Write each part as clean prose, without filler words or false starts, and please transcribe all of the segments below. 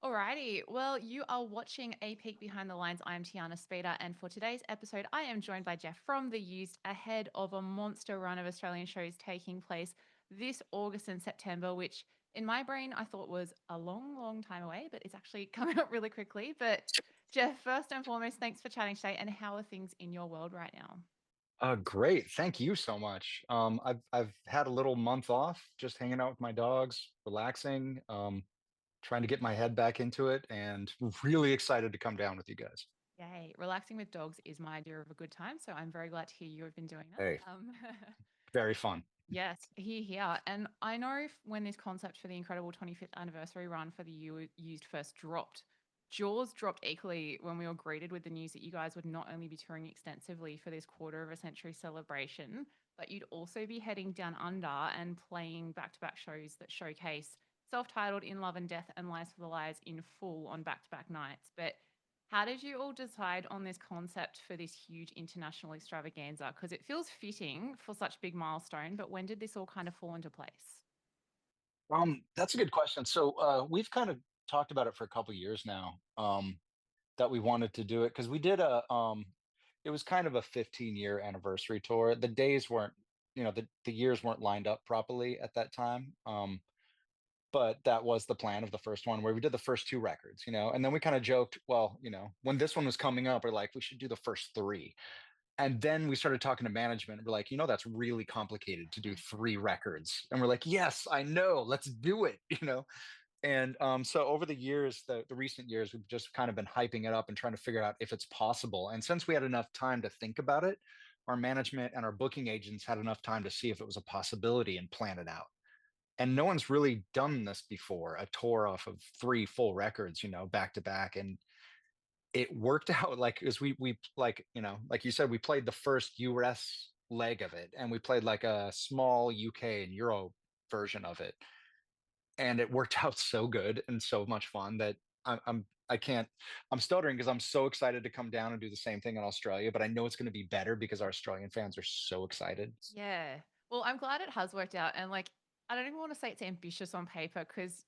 Alrighty. Well, you are watching A Peek Behind the Lines. I'm Tiana Speter, and for today's episode, I am joined by Jeph from The Used ahead of a monster run of Australian shows taking place this August and September, which in my brain I thought was a long, long time away, but it's actually coming up really quickly. But Jeph, first and foremost, thanks for chatting today. And how are things in your world right now? Great. Thank you so much. I've had a little month off, just hanging out with my dogs, relaxing, trying to get my head back into it, and really excited to come down with you guys. Yay. Relaxing with dogs is my idea of a good time. So I'm very glad to hear you have been doing Hey, that. very fun. Yes, here. And I know when this concept for the incredible 25th anniversary run for the Used first dropped, jaws dropped equally when we were greeted with the news that you guys would not only be touring extensively for this quarter of a century celebration, but you'd also be heading down under and playing back to back shows that showcase self titled In Love and Death and Lies for the Liars in full on back to back nights. But how did you all decide on this concept for this huge international extravaganza? Because it feels fitting for such a big milestone, but when did this all kind of fall into place? That's a good question. So, we've kind of talked about it for a couple years now, that we wanted to do it because we did it was kind of a 15-year anniversary tour. The days weren't, the years weren't lined up properly at that time. But that was the plan of the first one where we did the first two records, and then we kind of joked, well, when this one was coming up, we're like, we should do the first three. And then we started talking to management. We're like, that's really complicated to do three records. And we're like, yes, I know, let's do it, And so over the years, the recent years, we've just kind of been hyping it up and trying to figure out if it's possible. And since we had enough time to think about it, our management and our booking agents had enough time to see if it was a possibility and plan it out. And no one's really done this before, a tour off of three full records, back to back. And it worked out like as we like, like you said, we played the first US leg of it, and we played like a small UK and Euro version of it. And it worked out so good and so much fun that I can't, I'm stuttering because I'm so excited to come down and do the same thing in Australia, but I know it's going to be better because our Australian fans are so excited. Yeah. Well, I'm glad it has worked out. And like, I don't even want to say it's ambitious on paper because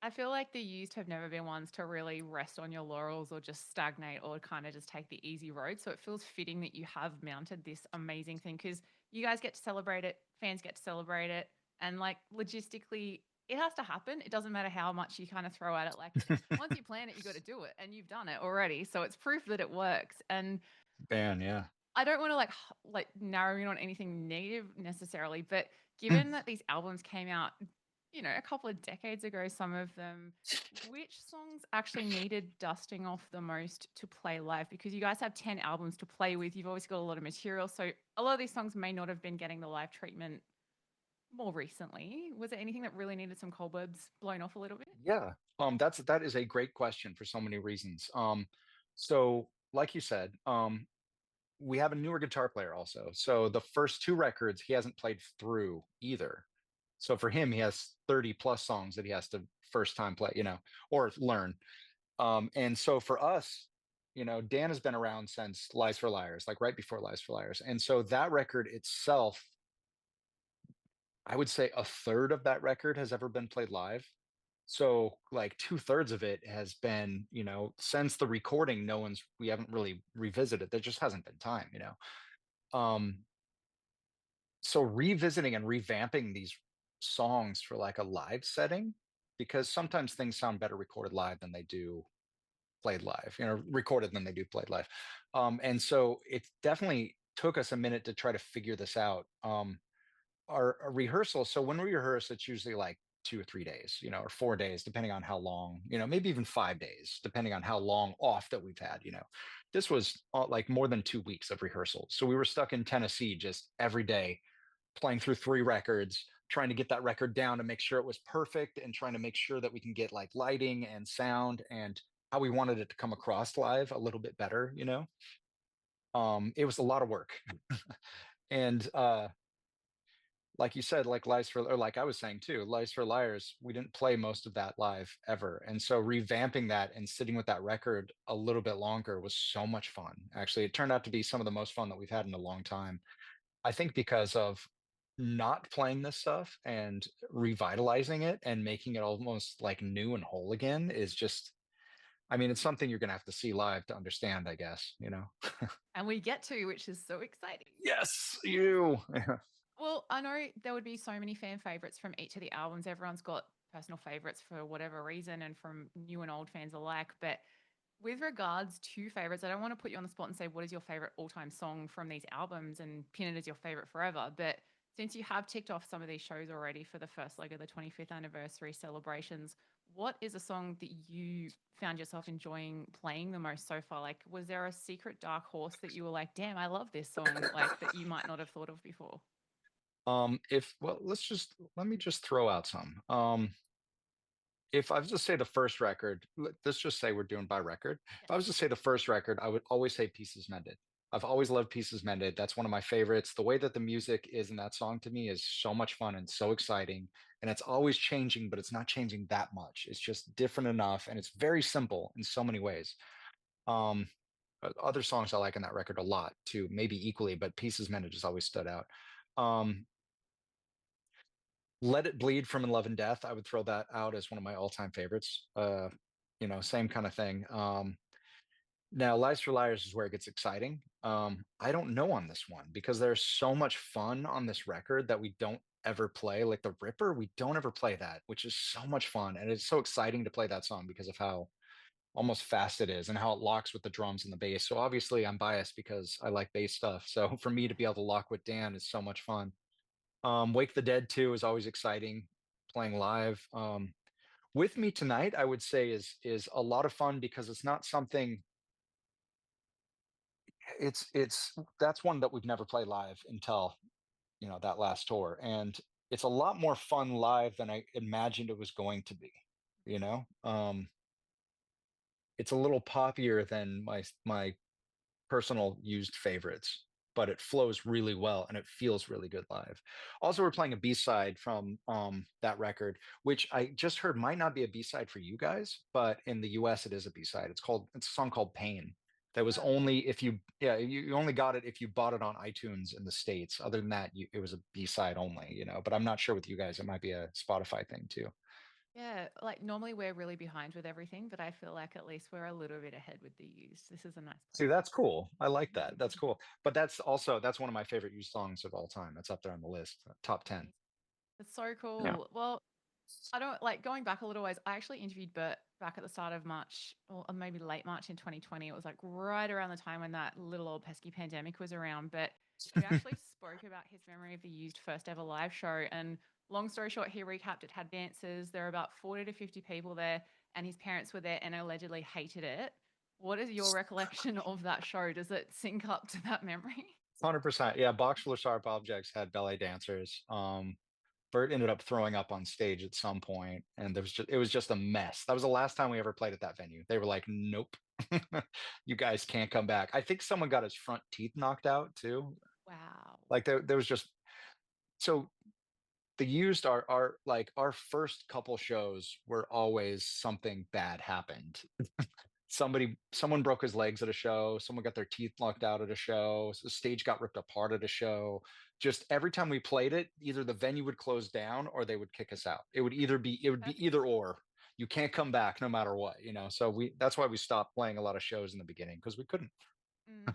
I feel like the used have never been ones to really rest on your laurels or just stagnate or kind of just take the easy road. So it feels fitting that you have mounted this amazing thing because you guys get to celebrate it, fans get to celebrate it. And like logistically, it has to happen. It doesn't matter how much you kind of throw at it. Like once you plan it, you got to do it and you've done it already. So it's proof that it works. And Man, yeah. I don't want to like narrow in on anything negative necessarily, but given that these albums came out, a couple of decades ago, some of them, which songs actually needed dusting off the most to play live? Because you guys have 10 albums to play with. You've always got a lot of material. So a lot of these songs may not have been getting the live treatment more recently. Was there anything that really needed some cobwebs blown off a little bit? Yeah. That is a great question for so many reasons. So like you said, we have a newer guitar player also. So the first two records he hasn't played through either. So for him, he has 30 plus songs that he has to first time play, or learn. And so for us, Dan has been around since Lies for Liars, like right before Lies for Liars. And so that record itself, I would say a third of that record has ever been played live. So like two-thirds of it has been, since the recording, we haven't really revisited. There just hasn't been time, Um, so revisiting and revamping these songs for like a live setting, because sometimes things sound better recorded live than they do played live, recorded than they do played live. And so it definitely took us a minute to try to figure this out. Our rehearsal, so when we rehearse, it's usually like 2 or 3 days, or 4 days, depending on how long, maybe even 5 days, depending on how long off that we've had. This was like more than 2 weeks of rehearsal. So we were stuck in Tennessee just every day playing through three records, trying to get that record down to make sure it was perfect and trying to make sure that we can get like lighting and sound and how we wanted it to come across live a little bit better. It was a lot of work. And like you said, like or like I was saying too, Lies for Liars, we didn't play most of that live ever. And so revamping that and sitting with that record a little bit longer was so much fun. Actually, it turned out to be some of the most fun that we've had in a long time. I think because of not playing this stuff and revitalizing it and making it almost like new and whole again is just I mean, it's something you're gonna have to see live to understand, I guess, you know. And we get to, which is so exciting. Yes, you. Well, I know there would be so many fan favorites from each of the albums. Everyone's got personal favorites for whatever reason, and from new and old fans alike. But with regards to favorites, I don't want to put you on the spot and say what is your favorite all-time song from these albums and pin it as your favorite forever. But since you have ticked off some of these shows already for the first leg of the 25th anniversary celebrations, what is a song that you found yourself enjoying playing the most so far? Like, was there a secret dark horse that you were like, damn, I love this song, like that you might not have thought of before? If well, let me just throw out some. If I was to say the first record, let's just say we're doing by record. If Yes. I was to say the first record, I would always say Pieces Mended. I've always loved Pieces Mended. That's one of my favorites. The way that the music is in that song to me is so much fun and so exciting. And it's always changing, but it's not changing that much. It's just different enough. And it's very simple in so many ways. Um, Other songs I like in that record a lot too, maybe equally, but Pieces Mended just always stood out. Um, Let It Bleed from In Love and Death. I would throw that out as one of my all-time favorites. Same kind of thing. Now, Lies for Liars is where it gets exciting. I don't know on this one because there's so much fun on this record that we don't ever play. Like the Ripper, we don't ever play that, which is so much fun. And it's so exciting to play that song because of how almost fast it is and how it locks with the drums and the bass. So obviously I'm biased because I like bass stuff. So for me to be able to lock with Dan is so much fun. Wake the Dead 2 is always exciting playing live. With Me Tonight, I would say is a lot of fun because it's not something it's that's one that we've never played live until, that last tour. And it's a lot more fun live than I imagined it was going to be, you know? It's a little poppier than my personal used favorites, but it flows really well and it feels really good live. Also, we're playing a B-side from that record, which I just heard might not be a B-side for you guys, but in the US it is a B-side. It's a song called Pain. That was Oh, only if you yeah, you only got it if you bought it on iTunes in the States. Other than that, it was a B-side only, but I'm not sure with you guys, it might be a Spotify thing too. yeah. Like normally we're really behind with everything, but I feel like at least we're a little bit ahead with the use. This is a nice See, place that's cool. I like to that. That's cool. But that's one of my favorite used songs of all time. That's up there on the list, top 10. be. It's so Yeah. cool. Well, I don't like going back a little ways. I actually interviewed Bert back at the start of March, or maybe late March in 2020. It was like right around the time when that little old pesky pandemic was around. But we actually spoke about his memory of the used first ever live show. And long story short, he recapped it had dancers. There were about 40 to 50 people there, and his parents were there and allegedly hated it. What is your recollection of that show? Does it sync up to that memory? 100%. Yeah, Box Full of Sharp Objects had ballet dancers. Bert ended up throwing up on stage at some point, and it was just a mess. That was the last time we ever played at that venue. They were like, "Nope, you guys can't come back." I think someone got his front teeth knocked out too. Wow. Like there was just so the used are like our first couple shows were always something bad happened. Someone broke his legs at a show, someone got their teeth knocked out at a show, the stage got ripped apart at a show. Just every time we played it, either the venue would close down or they would kick us out. It would be That's either or. You can't come back no matter what. So we that's why we stopped playing a lot of shows in the beginning because we couldn't. mm.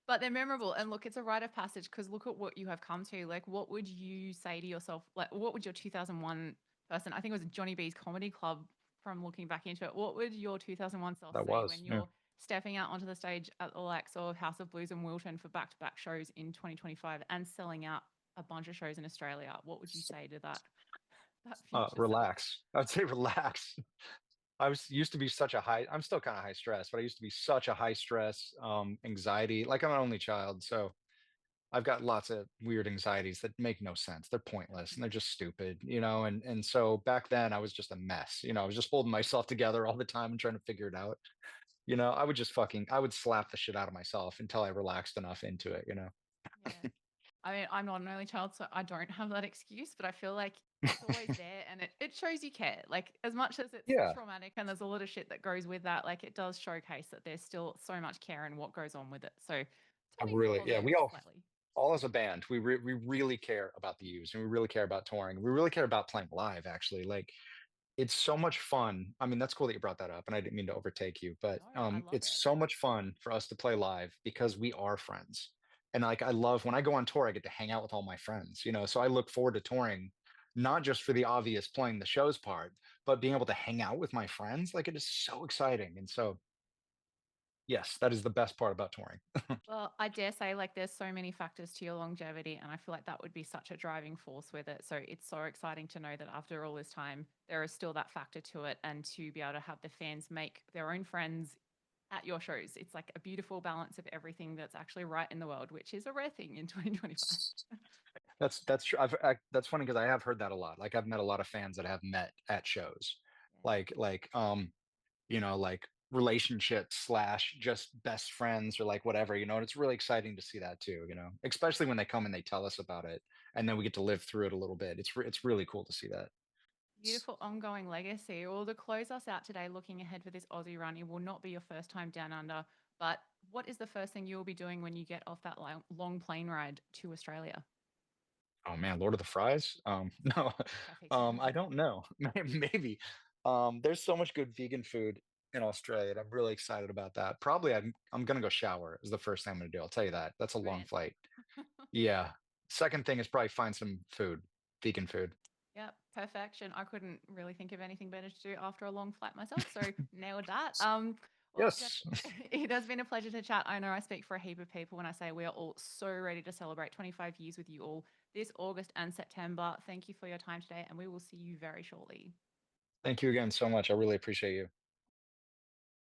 But they're memorable. And look, it's a rite of passage because look at what you have come to. Like, what would you say to yourself? Like, what would your 2001 person, I think it was Johnny B's Comedy Club from looking back into it, what would your 2001 self That say was, when yeah. you're stepping out onto the stage at the likes of House of Blues and Wilton for back to back shows in 2025 and selling out a bunch of shows in Australia? What would you say to that future self? Relax. I'd say relax. I was used to be such a high, I'm still kind of high stress, but I used to be such a high stress, anxiety. Like I'm an only child, so I've got lots of weird anxieties that make no sense. They're pointless and they're just stupid. And so back then I was just a mess. I was just holding myself together all the time and trying to figure it out. I would slap the shit out of myself until I relaxed enough into it. Yeah. I mean, I'm not an only child, so I don't have that excuse, but I feel like it's always there and it shows you care. Like, as much as it's Yeah, traumatic and there's a lot of shit that goes with that, like, it does showcase that there's still so much care in what goes on with it. So, I turning the really, yeah, positive slightly. all as a band, we really care about the use and we really care about touring. We really care about playing live, actually. Like It's so much fun. I mean, that's cool that you brought that up, and I didn't mean to overtake you, but No, I love it's it. so much fun for us to play live because we are friends. And like I love when I go on tour, I get to hang out with all my friends, you know. So I look forward to touring, not just for the obvious playing the shows part, but being able to hang out with my friends. Like it is so exciting. And so, yes, that is the best part about touring. Well, I dare say, like, there's so many factors to your longevity, and I feel like that would be such a driving force with it. So it's so exciting to know that after all this time, there is still that factor to it, and to be able to have the fans make their own friends at your shows. It's like a beautiful balance of everything that's actually right in the world, which is a rare thing in 2025. That's true. That's funny because I have heard that a lot. Like I've met a lot of fans that I have met at shows, Yeah. like you know, like relationships slash just best friends or like whatever, you know, and it's really exciting to see that too, you know, especially when they come and they tell us about it and then we get to live through it a little bit. It's really cool to see that. Beautiful ongoing legacy. Well, to close us out today, looking ahead for this Aussie run, it will not be your first time down under, but what is the first thing you will be doing when you get off that long plane ride to Australia? Oh man, Lord of the Fries. No, Perfect. I don't know. Maybe. There's so much good vegan food in Australia, and I'm really excited about that. Probably I'm gonna go shower is the first thing I'm gonna do. I'll tell you that. That's a Good long answer. flight. Yeah. Second thing is probably find some food, vegan food. Yep, perfection. I couldn't really think of anything better to do after a long flight myself, so nailed that. Well, Jeff, Yes. it has been a pleasure to chat. I know I speak for a heap of people when I say we are all so ready to celebrate 25 years with you all this August and September. Thank you for your time today, and we will see you very shortly. Thank you again so much. I really appreciate you.